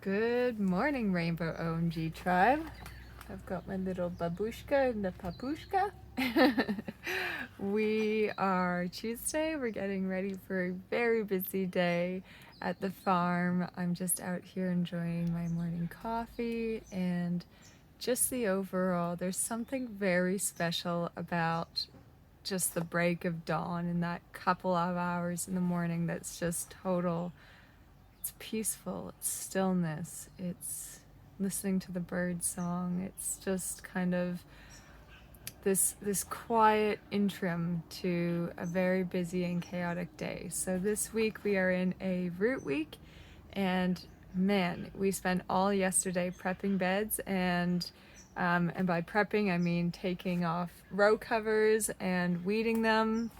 Good morning, Rainbow OMG tribe. I've got my little babushka and the papushka. We are Tuesday. We're getting ready for a very busy day at the farm. I'm just out here enjoying my morning coffee and just the overall. There's something very special about just the break of dawn and that couple of hours in the morning that's just total. It's peaceful, it's stillness, it's listening to the bird song. It's just kind of this quiet interim to a very busy and chaotic day. So this week we are in a root week, and man, we spent all yesterday prepping beds, and by prepping I mean taking off row covers and weeding them,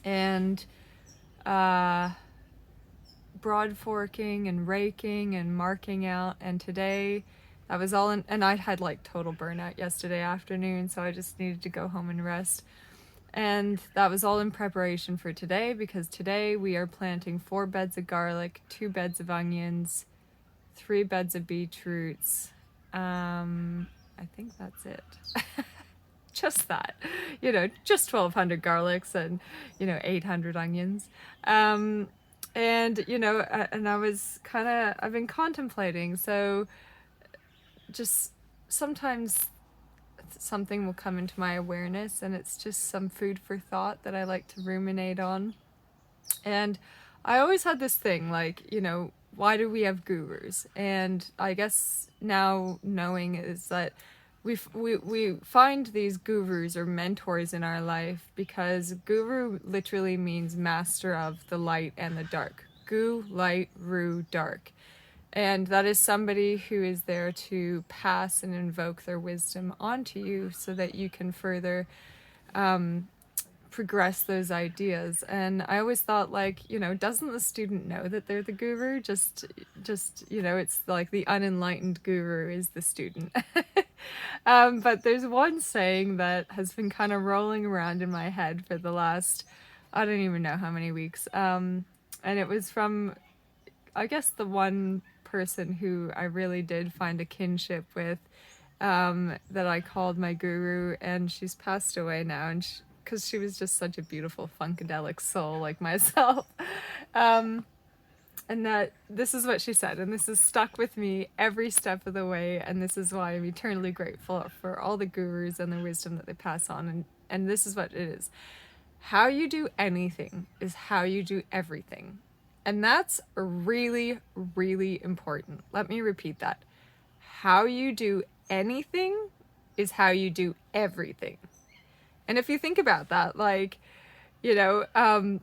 and broad forking and raking and marking out. And today that was all in, and I had like total burnout yesterday afternoon, so I just needed to go home and rest. And that was all in preparation for today, because today we are planting 4 beds of garlic, 2 beds of onions, 3 beds of beetroots. I think that's it. Just that, just 1,200 garlics and 800 onions. And and I've been contemplating. So just sometimes something will come into my awareness, and it's just some food for thought that I like to ruminate on. And I always had this thing, like, why do we have gurus? And I guess now knowing is that we find these gurus or mentors in our life because guru literally means master of the light and the dark. Gu, light, ru, dark. And that is somebody who is there to pass and invoke their wisdom onto you so that you can further progress those ideas. And I always thought, like, doesn't the student know that they're the guru? Just it's like the unenlightened guru is the student. But there's one saying that has been kind of rolling around in my head for the last, I don't even know how many weeks. And it was from, I guess, the one person who I really did find a kinship with, that I called my guru, and she's passed away now, and because she was just such a beautiful funkadelic soul like myself. And that this is what she said, and this has stuck with me every step of the way, and this is why I'm eternally grateful for all the gurus and the wisdom that they pass on. And this is what it is: how you do anything is how you do everything. And that's really, really important. Let me repeat that. How you do anything is how you do everything. And if you think about that, like, you know,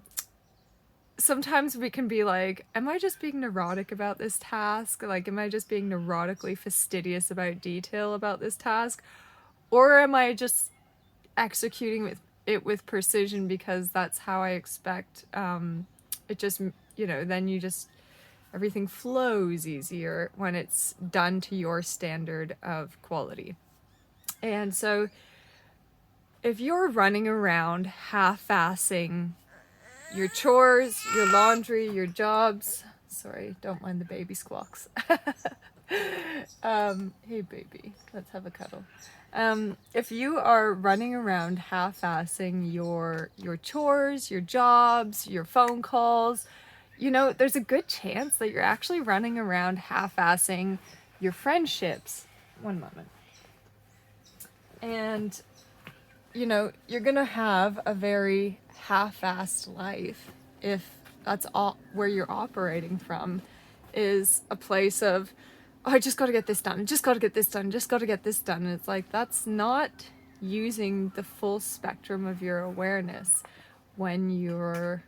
sometimes we can be like, am I just being neurotic about this task? Like, am I just being neurotically fastidious about detail about this task? Or am I just executing it with precision because that's how I expect it just, then you just, everything flows easier when it's done to your standard of quality. And so if you're running around half-assing your chores, your laundry, your jobs, sorry, don't mind the baby squawks. Hey baby, let's have a cuddle. If you are running around half-assing your chores, your jobs, your phone calls, there's a good chance that you're actually running around half-assing your friendships. One moment. And, you're going to have a very half-assed life if that's all where you're operating from, is a place of, oh, I just got to get this done, just got to get this done, just got to get this done. And it's like, that's not using the full spectrum of your awareness when you're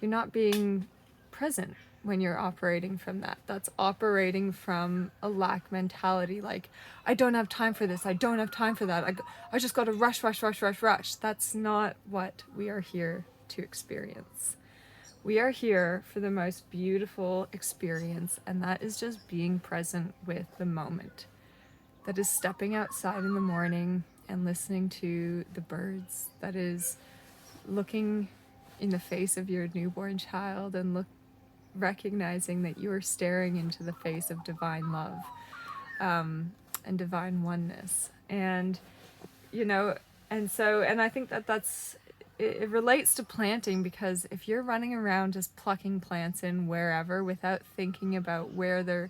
not being present when you're operating from that. That's operating from a lack mentality, like, I don't have time for this, I don't have time for that, I just got to rush. That's not what we are here to experience. We are here for the most beautiful experience, and that is just being present with the moment. That is stepping outside in the morning and listening to the birds. That is looking in the face of your newborn child and recognizing that you are staring into the face of divine love, and divine oneness. And, you know, and I think that it relates to planting, because if you're running around just plucking plants in wherever without thinking about where they're,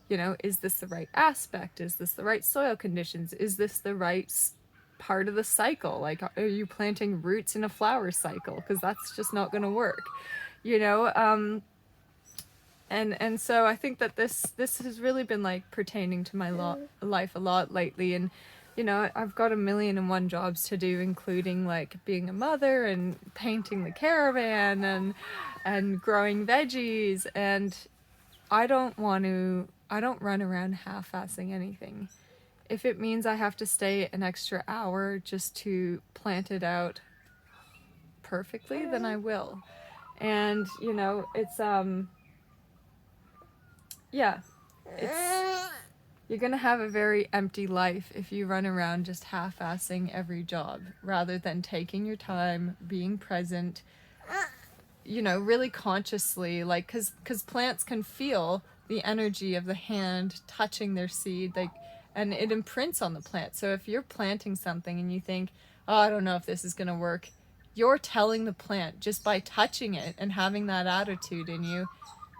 is this the right aspect? Is this the right soil conditions? Is this the right part of the cycle? Like, are you planting roots in a flower cycle? Because that's just not going to work, and so I think that this has really been like pertaining to my life a lot lately. And I've got 1,000,001 jobs to do, including like being a mother and painting the caravan and growing veggies. And I don't run around half-assing anything. If it means I have to stay an extra hour just to plant it out perfectly, then I will. And it's yeah, you're gonna have a very empty life if you run around just half-assing every job rather than taking your time, being present, really consciously, like, because plants can feel the energy of the hand touching their seed, and it imprints on the plant. So if you're planting something and you think, oh, I don't know if this is gonna work, you're telling the plant just by touching it and having that attitude in you,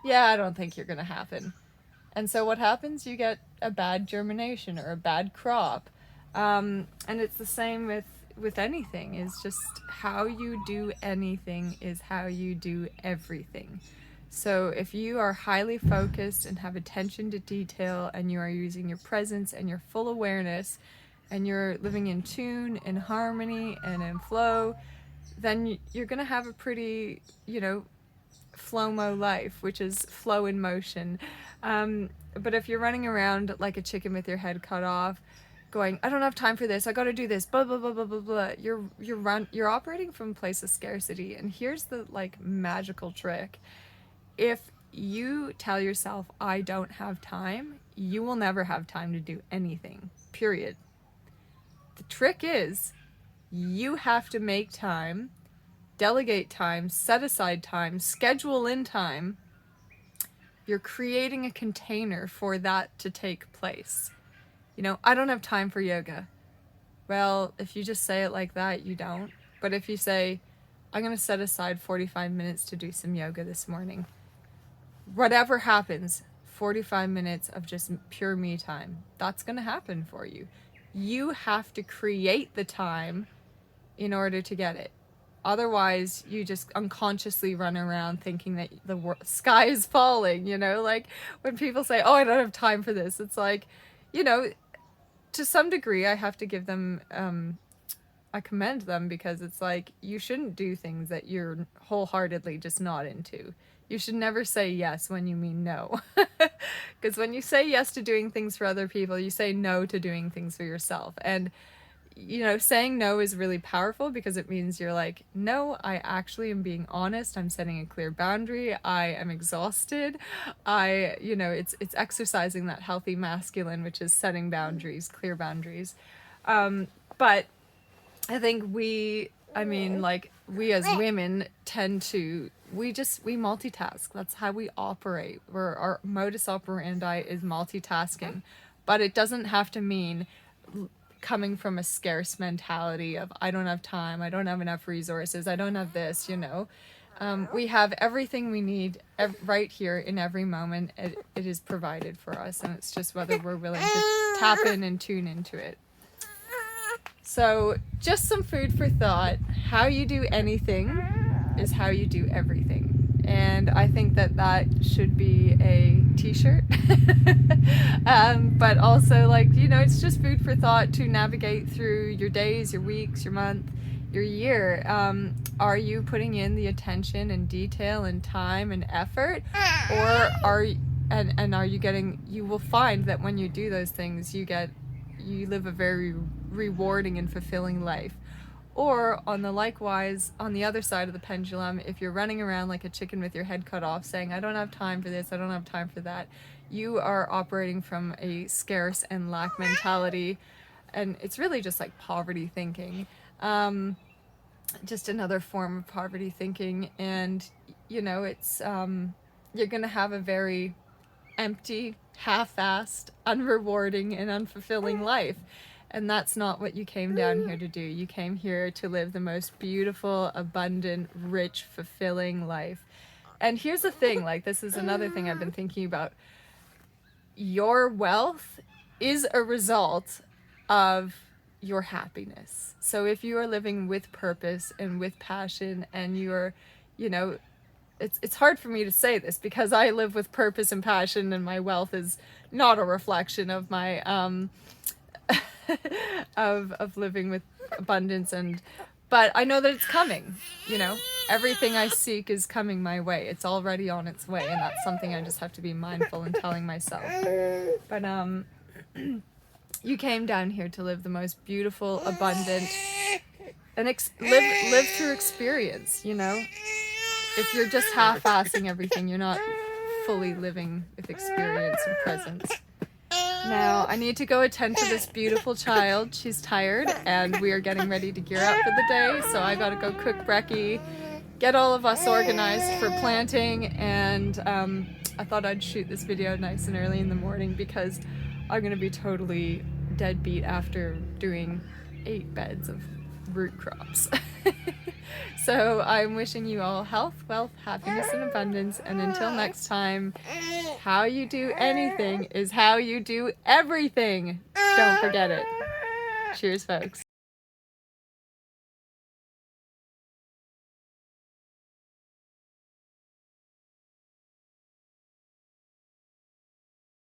yeah, I don't think you're gonna happen. And so what happens? You get a bad germination or a bad crop. And it's the same with anything. Is just how you do anything is how you do everything. So if you are highly focused and have attention to detail, and you are using your presence and your full awareness, and you're living in tune, in harmony, and in flow, then you're going to have a pretty, flow-mo life, which is flow in motion. But if you're running around like a chicken with your head cut off, going, I don't have time for this, I got to do this, blah blah blah blah blah blah, you're operating from a place of scarcity. And here's the like magical trick: if you tell yourself, I don't have time, you will never have time to do anything. Period. The trick is, you have to make time, delegate time, set aside time, schedule in time. You're creating a container for that to take place. I don't have time for yoga. Well, if you just say it like that, you don't. But if you say, I'm going to set aside 45 minutes to do some yoga this morning, whatever happens, 45 minutes of just pure me time, that's going to happen for you. You have to create the time in order to get it. Otherwise, you just unconsciously run around thinking that the sky is falling, like when people say, oh, I don't have time for this. It's like, to some degree, I have to give them, I commend them, because it's like, you shouldn't do things that you're wholeheartedly just not into. You should never say yes when you mean no. Because when you say yes to doing things for other people, you say no to doing things for yourself. And saying no is really powerful, because it means you're like, no, I actually am being honest. I'm setting a clear boundary. I am exhausted. It's exercising that healthy masculine, which is setting boundaries, clear boundaries. But I think we as women tend to, we multitask. That's how we operate. Our modus operandi is multitasking. But it doesn't have to mean coming from a scarce mentality of, I don't have time, I don't have enough resources, I don't have this, we have everything we need right here in every moment. It is provided for us, and it's just whether we're willing to tap in and tune into it. So just some food for thought. How you do anything is how you do everything. And I think that should be a t-shirt. But also, it's just food for thought to navigate through your days, your weeks, your month, your year. Are you putting in the attention and detail and time and effort? Or are you getting, you will find that when you do those things, you live a very rewarding and fulfilling life. Or on the other side of the pendulum, if you're running around like a chicken with your head cut off saying, I don't have time for this, I don't have time for that, you are operating from a scarce and lack mentality. And it's really just like poverty thinking. Just another form of poverty thinking. And, it's you're going to have a very empty, half-assed, unrewarding, and unfulfilling life. And that's not what you came down here to do. You came here to live the most beautiful, abundant, rich, fulfilling life. And here's the thing, like, this is another thing I've been thinking about. Your wealth is a result of your happiness. So if you are living with purpose and with passion, and you're, you know, it's hard for me to say this because I live with purpose and passion, and my wealth is not a reflection of my of living with abundance, but I know that it's coming. You know, everything I seek is coming my way. It's already on its way, and that's something I just have to be mindful and telling myself. But you came down here to live the most beautiful, abundant, and live through experience, you know? If you're just half-assing everything, you're not fully living with experience and presence. Now, I need to go attend to this beautiful child. She's tired, and we are getting ready to gear up for the day, so I gotta go cook brekkie, get all of us organized for planting, and I thought I'd shoot this video nice and early in the morning because I'm gonna be totally deadbeat after doing 8 beds of root crops. So I'm wishing you all health, wealth, happiness, and abundance, and until next time, how you do anything is how you do everything. Don't forget it. Cheers, folks.